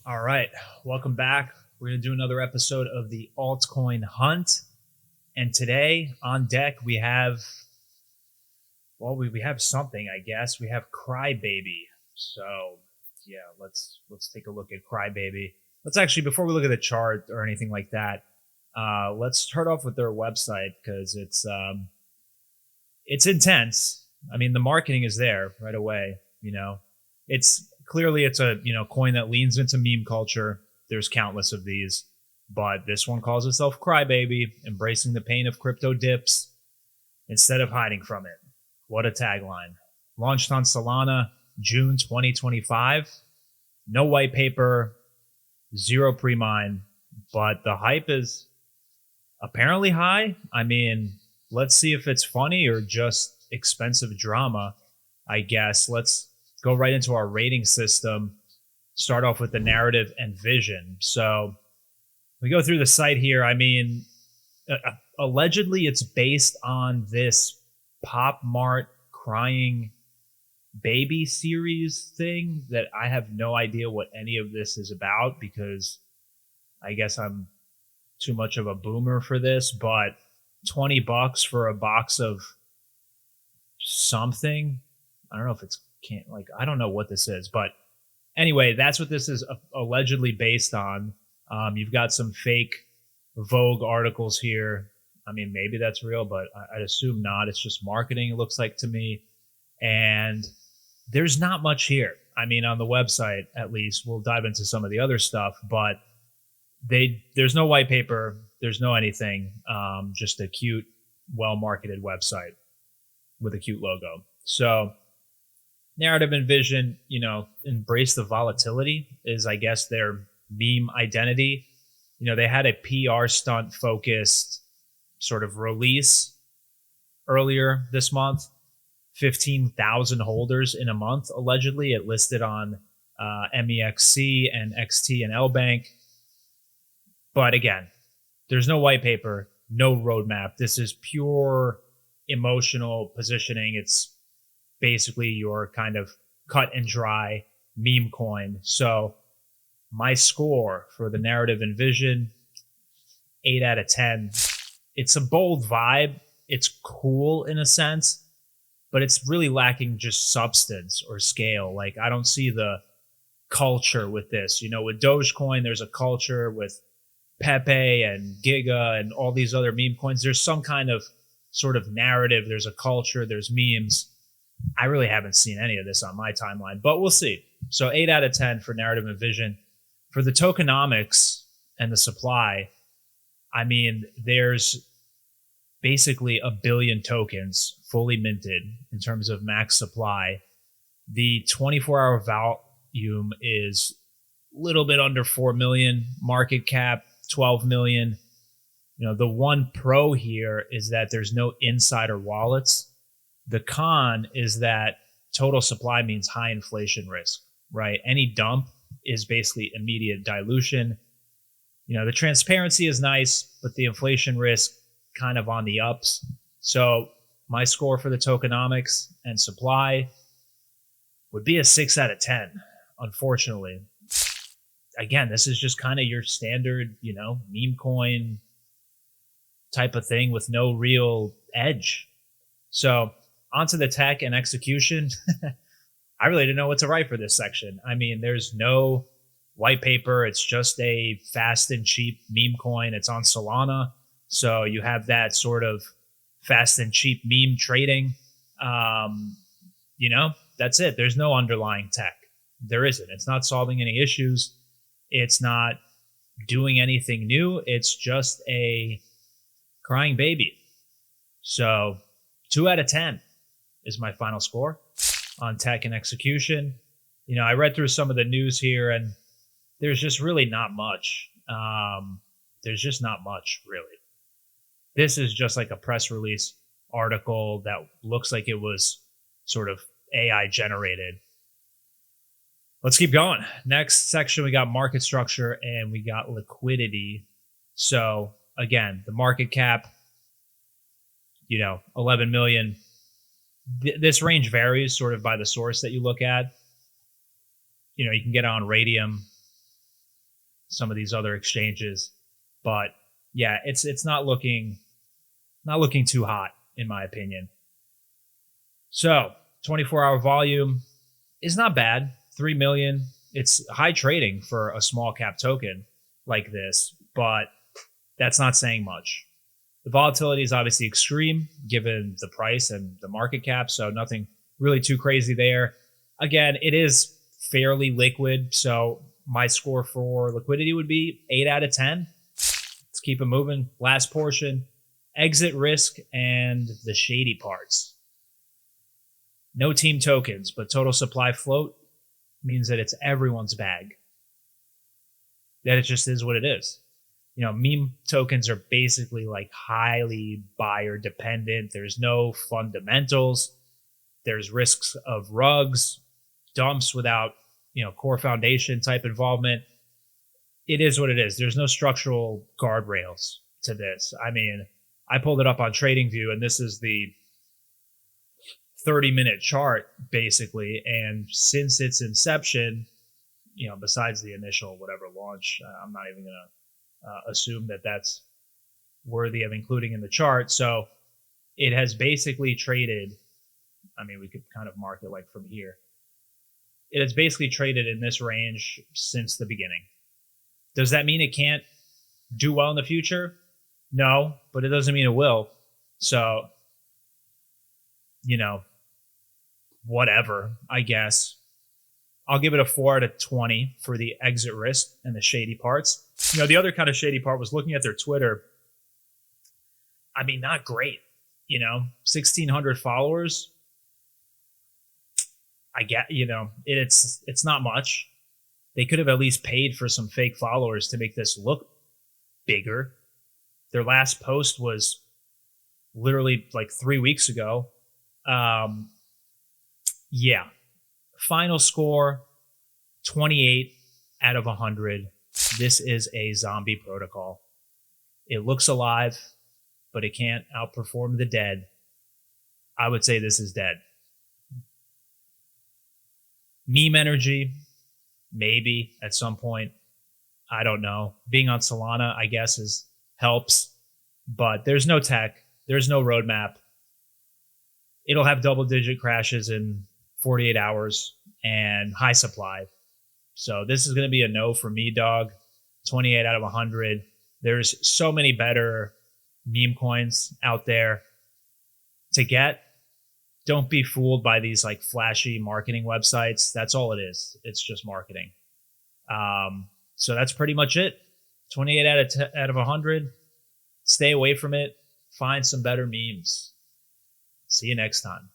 All right, welcome back. We're going to do another episode of the Altcoin Hunt. And today on deck, we have, we have something, I guess. We have CRYBABY. So, yeah, let's take a look at CRYBABY. Let's actually, before we look at the chart or anything like that, let's start off with their website because it's intense. I mean, the marketing is there right away. It's a coin that leans into meme culture. There's countless of these, but this one calls itself CRYBABY, embracing the pain of crypto dips instead of hiding from it. What a tagline. Launched on Solana, June 2025. No white paper, zero pre-mine, but the hype is apparently high. I mean, let's see if it's funny or just expensive drama, I guess. Let's go right into our rating system. Start off with the narrative and vision. So we go through the site here. I mean, allegedly it's based on this Pop Mart crying baby series thing that I have no idea what any of this is about because I guess I'm too much of a boomer for this, but $20 for a box of something. I don't know if it's I don't know what this is, but anyway, that's what this is allegedly based on. You've got some fake Vogue articles here. I mean, maybe that's real, but I'd assume not. It's just marketing, it looks like to me. And there's not much here. I mean, on the website, at least. We'll dive into some of the other stuff, but there's no white paper. There's no anything. Just a cute, well-marketed website with a cute logo. So narrative and vision, embrace the volatility is, I guess, their meme identity. They had a PR stunt focused sort of release earlier this month. 15,000 holders in a month, allegedly. It listed on MEXC and XT and LBank. But again, there's no white paper, no roadmap. This is pure emotional positioning. It's basically your kind of cut and dry meme coin. So my score for the narrative and vision, 8 out of 10. It's a bold vibe. It's cool in a sense, but it's really lacking just substance or scale. Like, I don't see the culture with this. With Dogecoin, there's a culture. With Pepe and Giga and all these other meme coins, there's some kind of sort of narrative. There's a culture. There's memes. I really haven't seen any of this on my timeline, but we'll see. So 8 out of 10 for narrative and vision. For the tokenomics and the supply, I mean, there's basically 1 billion tokens fully minted in terms of max supply. The 24-hour volume is a little bit under 4 million, market cap 12 million. The one pro here is that there's no insider wallets. The con is that total supply means high inflation risk, right? Any dump is basically immediate dilution. The transparency is nice, but the inflation risk kind of on the ups. So my score for the tokenomics and supply would be a 6 out of 10, unfortunately. Again, this is just kind of your standard, meme coin type of thing with no real edge. So onto the tech and execution. I really didn't know what to write for this section. I mean, there's no white paper. It's just a fast and cheap meme coin. It's on Solana. So you have that sort of fast and cheap meme trading. That's it. There's no underlying tech. There isn't. It's not solving any issues. It's not doing anything new. It's just a crying baby. So 2 out of 10 is my final score on tech and execution. I read through some of the news here, and there's just really not much. There's just not much, really. This is just like a press release article that looks like it was sort of AI generated. Let's keep going. Next section, we got market structure and we got liquidity. So again, the market cap, 11 million. This range varies sort of by the source that you look at. You can get on Radium. some of these other exchanges. But yeah, it's not looking too hot in my opinion. So 24-hour volume is not bad. 3 million. It's high trading for a small cap token like this, but that's not saying much. The volatility is obviously extreme given the price and the market cap, so nothing really too crazy there. Again, it is fairly liquid, so my score for liquidity would be 8 out of 10. Let's keep it moving. Last portion, exit risk and the shady parts. No team tokens, but total supply float means that it's everyone's bag. That it just is what it is. You know, meme tokens are basically like highly buyer dependent. There's no fundamentals. There's risks of rugs, dumps without, core foundation type involvement. It is what it is. There's no structural guardrails to this. I mean, I pulled it up on TradingView, and this is the 30-minute chart basically. And since its inception, besides the initial whatever launch, I'm not even going to assume that that's worthy of including in the chart. So it has basically traded. I mean, we could kind of mark it like from here. It has basically traded in this range since the beginning. Does that mean it can't do well in the future? No, but it doesn't mean it will. So, whatever, I guess. I'll give it a 4 out of 20 for the exit risk and the shady parts. The other kind of shady part was looking at their Twitter. I mean, not great. 1,600 followers. I get, it's not much. They could have at least paid for some fake followers to make this look bigger. Their last post was literally like 3 weeks ago. Yeah. Final score, 28 out of 100. This is a zombie protocol. It looks alive, but it can't outperform the dead. I would say this is dead. Meme energy, maybe at some point. I don't know. Being on Solana, I guess, helps, but there's no tech. There's no roadmap. It'll have double-digit crashes in 48 hours and high supply. So this is going to be a no for me, dog. 28 out of 100. There's so many better meme coins out there to get. Don't be fooled by these like flashy marketing websites. That's all it is. It's just marketing. So that's pretty much it. 28 out of 100. Stay away from it. Find some better memes. See you next time.